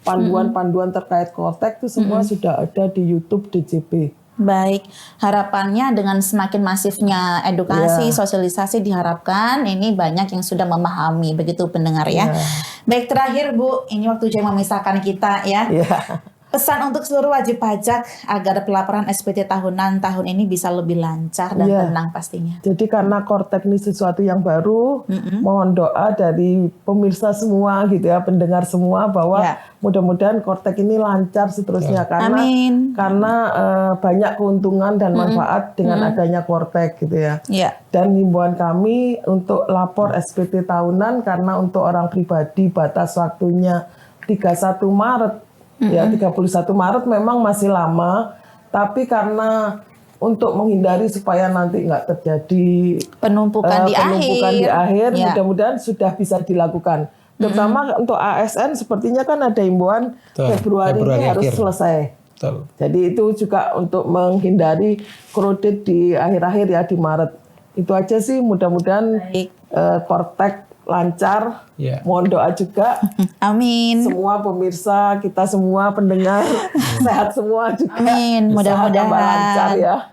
panduan-panduan terkait Kortek itu semua sudah ada di YouTube DJP.
Baik, harapannya dengan semakin masifnya edukasi, sosialisasi diharapkan ini banyak yang sudah memahami, begitu pendengar ya. Baik, terakhir Bu, ini waktu jam memisahkan kita ya. Pesan untuk seluruh wajib pajak agar pelaporan SPT tahunan tahun ini bisa lebih lancar dan tenang pastinya.
Jadi karena Kortek ini sesuatu yang baru, mohon doa dari pemirsa semua gitu ya, pendengar semua bahwa mudah-mudahan Kortek ini lancar seterusnya karena banyak keuntungan dan manfaat dengan adanya Kortek gitu ya. Dan himbauan kami untuk lapor SPT tahunan karena untuk orang pribadi batas waktunya 31 Maret. Ya 31 Maret memang masih lama, tapi karena untuk menghindari supaya nanti nggak terjadi penumpukan di akhir, mudah-mudahan sudah bisa dilakukan. Terutama untuk ASN sepertinya kan ada himbauan Februari ini harus selesai. Jadi itu juga untuk menghindari kredit di akhir-akhir ya di Maret. Itu aja sih, mudah-mudahan Kortek lancar, mohon doa juga.
Amin.
Semua pemirsa, kita semua pendengar sehat semua juga.
Amin. Mudah-mudahan
lancar ya.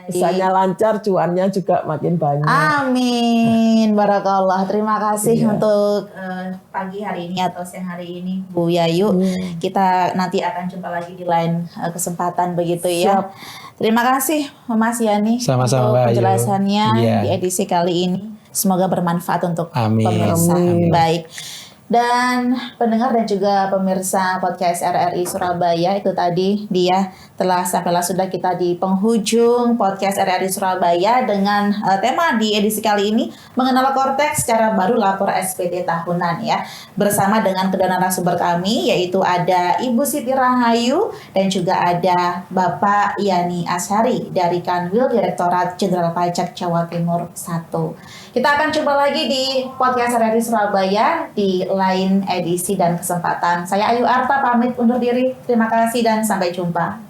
Misalnya lancar, cuannya juga makin banyak.
Amin. Barakallah. Terima kasih untuk pagi hari ini atau siang hari ini, Bu Yayu. Kita nanti akan jumpa lagi di lain kesempatan begitu ya. Terima kasih Mas Yani untuk penjelasannya di edisi kali ini. Semoga bermanfaat untuk pemirsa. Baik. Dan pendengar dan juga pemirsa podcast RRI Surabaya, itu tadi dia sudah kita di penghujung podcast RRI Surabaya dengan tema di edisi kali ini mengenal Kortek secara baru lapor SPT tahunan ya. Bersama dengan kedua narasumber kami yaitu ada Ibu Siti Rahayu dan juga ada Bapak Yani Asyari dari Kanwil Direktorat Jenderal Pajak Jawa Timur 1. Kita akan jumpa lagi di podcast RRI Surabaya di lain edisi dan kesempatan. Saya Ayu Arta pamit undur diri. Terima kasih dan sampai jumpa.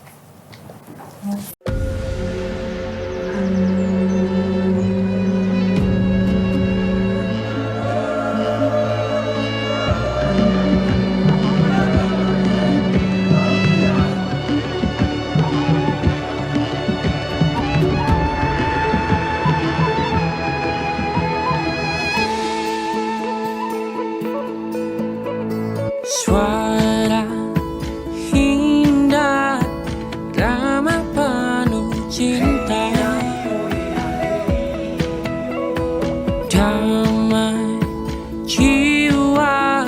Suara indah, ramah penuh cinta, damai jiwa,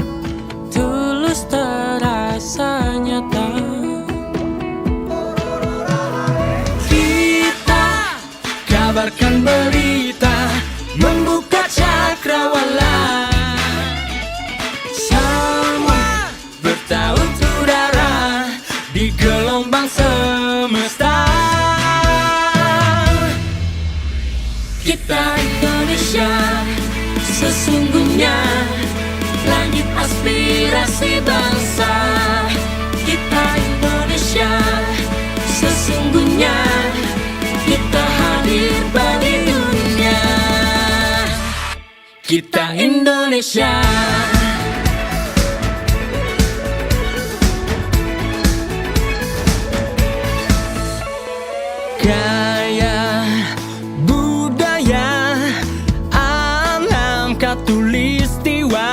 tulus terasa nyata. Kita kabarkan berita, membuka cakrawala. Udara di gelombang semesta. Kita Indonesia, sesungguhnya langit aspirasi bangsa. Kita Indonesia, sesungguhnya kita hadir bagi dunia. Kita Indonesia. Gaya budaya alam katulistiwa,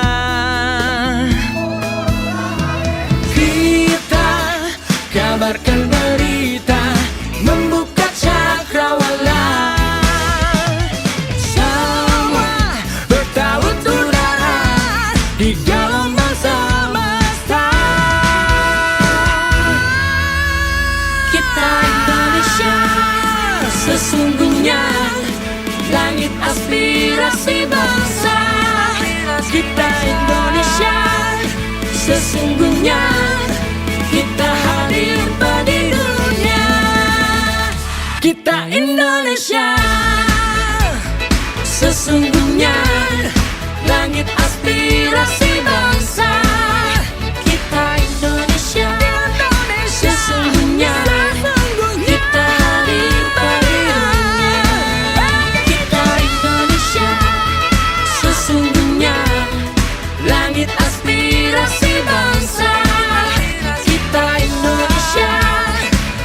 Kita Indonesia, sesungguhnya kita hadir bagi dunia. Kita Indonesia, sesungguhnya langit aspirasi bangsa. Kita Indonesia, sesungguhnya kita hadir bagi dunia. Kita Indonesia, sesungguhnya langit aspirasi bangsa. Kita Indonesia,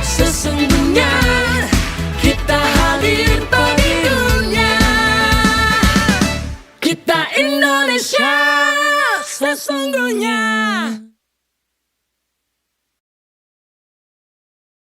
sesungguhnya kita hadir bagi dunia. Kita Indonesia, sesungguhnya